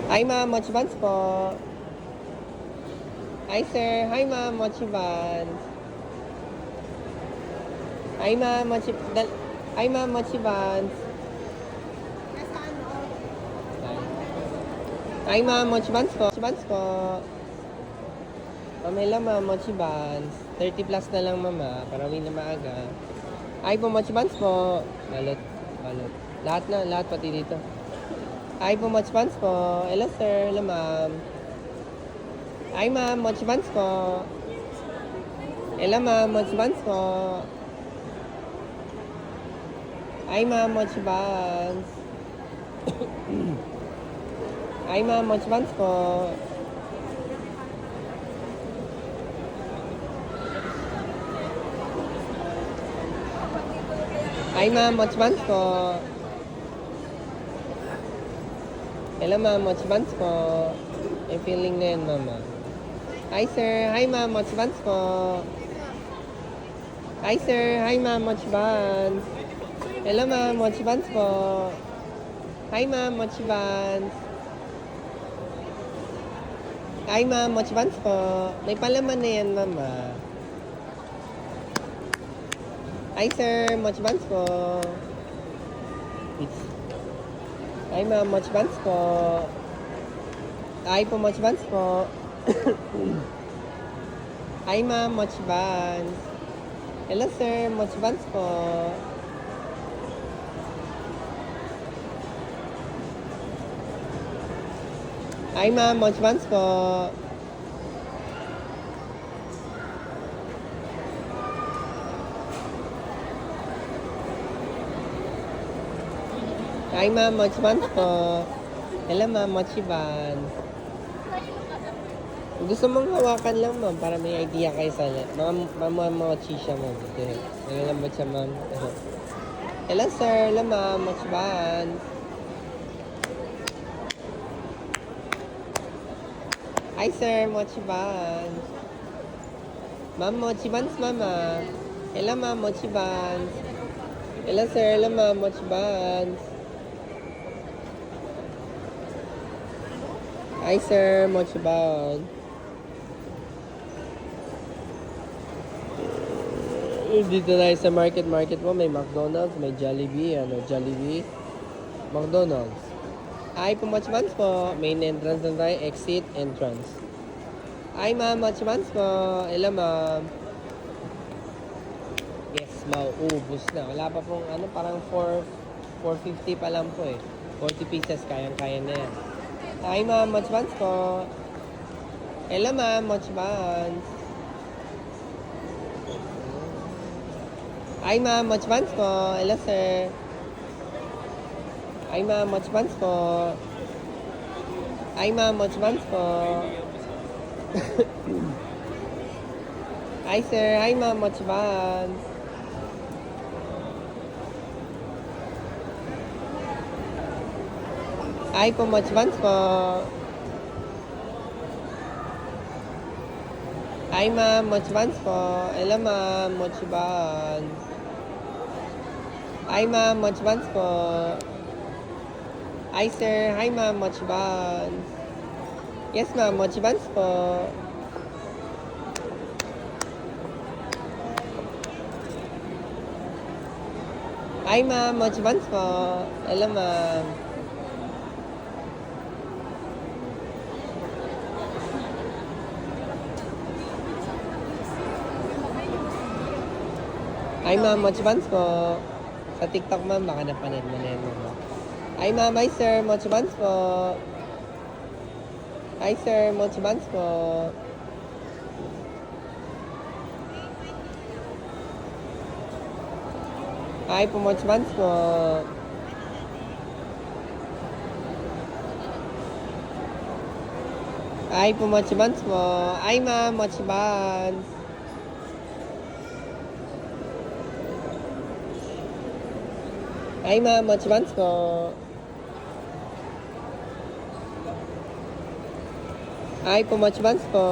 Hi ma'am, Mochi Buns po. Hi sir, hi ma'am, Mochi Buns. Hi ma'am, Hi ma'am, Mochi Buns. Hi ma'am, Mochi Buns po. Mochi Buns po. Ma'am, hello ma'am, Mochi Buns. 30 plus na lang ma'am para uwi na maaga. Hi po, Mochi Buns po. Balot, balot. Lahat pati dito. Hi po, Mochi Buns po. Hello sir, hello ma'am. Hi ma'am, Mochi Buns po. Hello ma'am, Mochi Buns po. Hi ma'am, Mochi Buns. Hi ma'am, Mochi Buns po. Hi ma'am, Mochi Buns po. Hello ma'am, Mochi Buns po. May feeling na yan mama. Hi sir, hi ma'am, Mochi Buns po. Hi sir, hi ma'am, Mochi Buns. Hello ma'am, Mochi Buns po. Hi ma'am, Mochi Buns. Hi ma'am, Mochi Buns po. May palaman na yan mama. Hi sir, Mochi Buns po. Hi ma'am, Mochi Buns po. Hi po, Mochi Buns po. Hi ma'am, Mochi Buns. Hello sir, Mochi Buns po. Hi ma'am, Mochi Buns po. Hi ma'am, Mochi Buns po. Hello ma'am, Mochi Buns. Gusto mong hawakan lang ma'am para may idea kayo sa mga mochi siya ma'am. Nalulambot siya ma'am. Hello sir, hello ma'am, Mochi Buns. Hi sir, Mochi Buns. Ma'am, Mochi Buns mama. Hello ma'am, Mochi Buns. Hello sir, hello ma'am, Mochi Buns. Hi sir, Mochi Buns. Dito tayo sa market mo, may McDonald's, may Jollibee, Jollibee, McDonald's. Hi po, Mochi Buns po. Main entrance na tayo, exit, entrance. Hi ma'am, Mochi Buns po. Hello ma'am. Yes, mauubos na. Wala pa pong parang 450 pa lang po eh. 40 pieces, kayang-kaya na yan. Hi ma'am, Mochi Buns po. Hello ma'am, Mochi Buns. Hi ma'am, Mochi Buns po. Hello sir. Hi ma'am, Mochi Buns po. Hi ma'am, Mochi Buns po. Hi sir, hi ma'am, Mochi Buns. Hi po, Mochi Buns po. Hi ma'am, Mochi Buns po. Hello ma'am, Mochi Buns. Hi ma'am, Mochi Buns po. Hi sir, hi ma'am, Mochi Buns. Yes ma'am, Mochi Buns po. Hi ma'am, Mochi Buns po. Hello ma'am. Hi ma'am, Mochi Buns po. Sa TikTok ma'am, baka napanood mo na yan ma'am. Hi ma'am, hi sir, Mochi Buns po. Hi sir, Mochi Buns po. Hi po, Mochi Buns po. Hi po, Mochi Buns po. Hi ma'am, Mochi Buns. Hi ma'am, Mochi Buns po. Hi po, Mochi Buns po.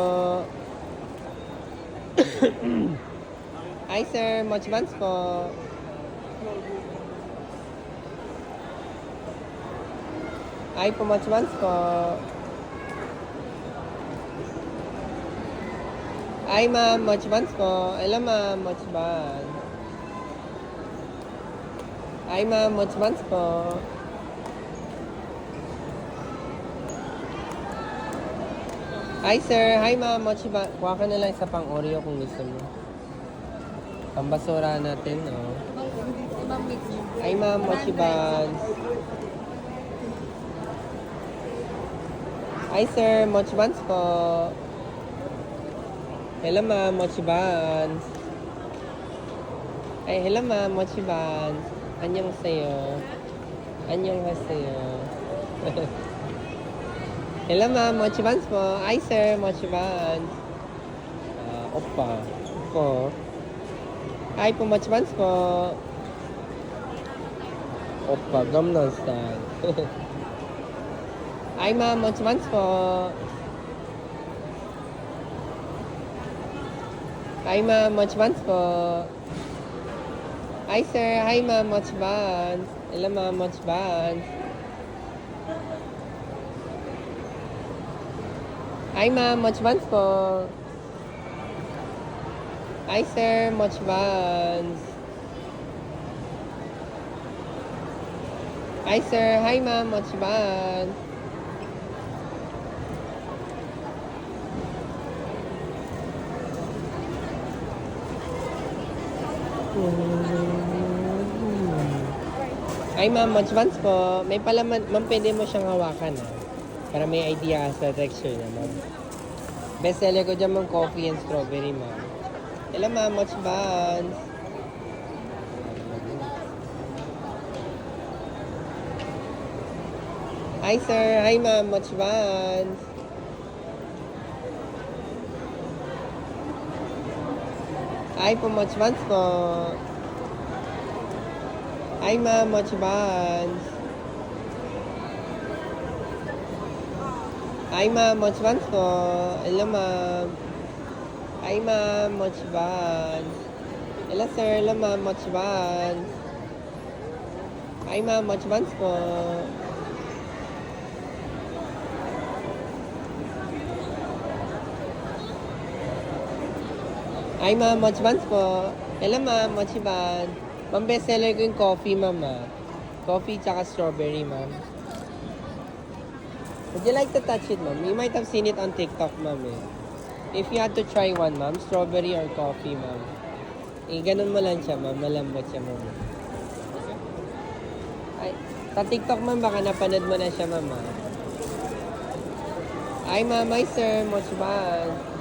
Hi sir, Mochi Buns po. Ay po, mochi buns po. Ay ma'am, mochi buns po. Hello ma'am, mochi buns. Ay ma'am, mochi buns po. Hi sir, hi ma'am, mochi buns. Kuha ka na lang isa pang Oreo kung gusto mo. Pambasura natin, oh. Ay ma'am, mochi buns. Hi sir, mochi buns po. Hello ma'am, mochi buns. Ay, hello ma'am, mochi buns. Anyong sa'yo. Anyong hasayo. Hello ma'am, mochi buns po. Hi sir, mochi buns. Oppa. Po. Hi po, mochi buns po. Oppa, Gangnam Style. Hi ma'am, mochi buns po. Hi ma'am, mochi buns po. Hi sir, hi ma'am, mochi buns. Hello ma'am, mochi buns. Hi ma'am, mochi buns po. Hi sir, mochi buns. Hi sir, hi ma'am, mochi buns. Ay ma'am, mochi buns po. May palaman, ma'am, pwede mo siyang hawakan para may idea ka sa texture niya, ma'am. Best seller ko dyan, ma'am, coffee and strawberry, ma'am. Hello ma'am, mochi buns. Hi sir, hi ma'am, mochi buns. Hi po, mochi buns po. Hi ma'am, mochi buns. Hi ma'am, mochi buns po. Hello ma'am. Hi ma'am, mochi buns. Hello sir, hello ma'am, mochi buns. Hi ma'am, mochi buns po. Hi ma'am, mochi buns po. Hello ma'am, mochi buns. Ma'am, best seller ko yung coffee, ma'am. Coffee tsaka strawberry, ma'am. Would you like to touch it, ma'am? You might have seen it on TikTok, ma'am. If you had to try one, ma'am, strawberry or coffee, ma'am. Ganun mo lang siya, ma'am. Malambot siya, ma'am. Ay, sa TikTok, ma'am, baka napanood mo na siya, ma'am. Hi, ma'am. Hi, sir. Mochi buns.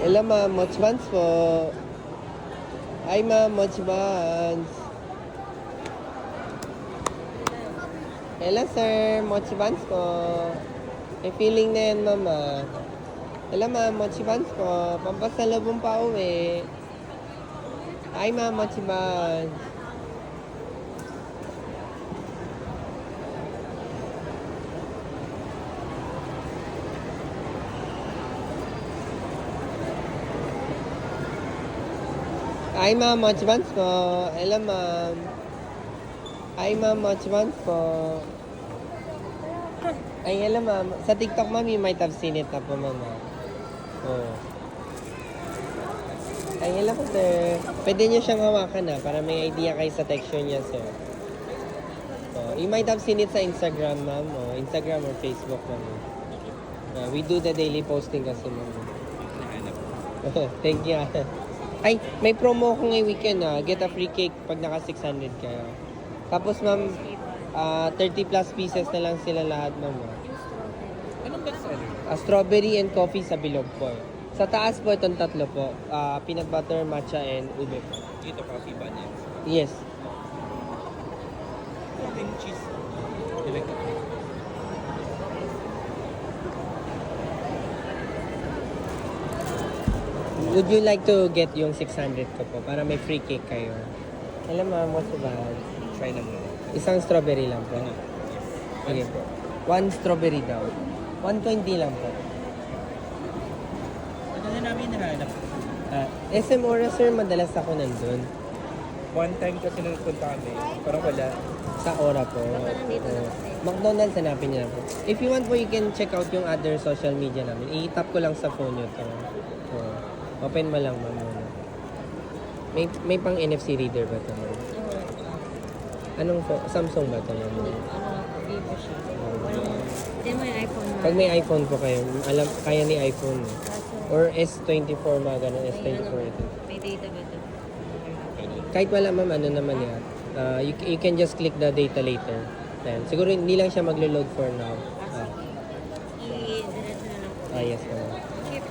Hello ma'am, mochi buns po. Hi ma'am, mochi buns. Hello sir, mochi buns po. May feeling na yan ma'am. Hello ma'am, mochi buns po. Pampasalubong pa uwi. Hi ma'am, mochi buns. Hi ma'am, mochi buns po. Hello ma'am. Hi ma'am, mochi buns po. Ay, hello ma'am. Sa TikTok ma'am, you might have seen it na po ma'am. Oh. Ay, hello po sir. Pwede nyo siyang hawakan para may idea kayo sa texture niya sir. Oh, you might have seen it sa Instagram ma'am. Oh, Instagram or Facebook ma'am. We do the daily posting kasi ma'am. Thank you. Ay, may promo ko ngayong weekend Get a free cake pag naka 600 kayo. Tapos ma'am, 30 plus pieces na lang sila lahat ma'am. Anong best seller? Strawberry and coffee sa bilog po. Sa taas po itong tatlo po. Peanut butter, matcha, and ube po. Dito coffee ba niya? Yes. Cream cheese. Dilag ka. Would you like to get yung 600 ko po para may free cake kayo? Hello ma'am, mochi buns. Try na muna. Isang strawberry lang po. Ano? Sige po. One strawberry daw. 120 lang po. Ano na namin nahanap? SM Ora sir, madalas ako nandun. One time kasi nagpunta kami, parang wala. Sa Ora po. Baka nandito na Oo. kasi. McDonald's, hanapin niyo lang po. If you want po, you can check out yung other social media namin. I-tap ko lang sa phone nyo to. Oo. Open mo lang ma'am. muna. May pang NFC reader ba ito ma'am? Anong Samsung ba ito ma'am? Vivo siya. Walang, hindi mo yung iPhone mo. Pag may iPhone po kayo, alam, kaya ni iPhone. Eh. Kaso, Or S24 mga ganun, S24 ito. may data ba ito? Kahit wala ma'am, ano naman yan. You can just click the data later. Ayan. Siguro hindi lang siya maglo-load for now. I-diretso na lang po. Yes ma'am. Chip.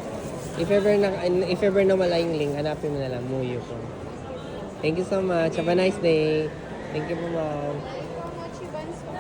If ever na wala yung link, hanapin mo na lang, Muyo po. Thank you so much. Have a nice day. Thank you po ma'am. Mochi buns po.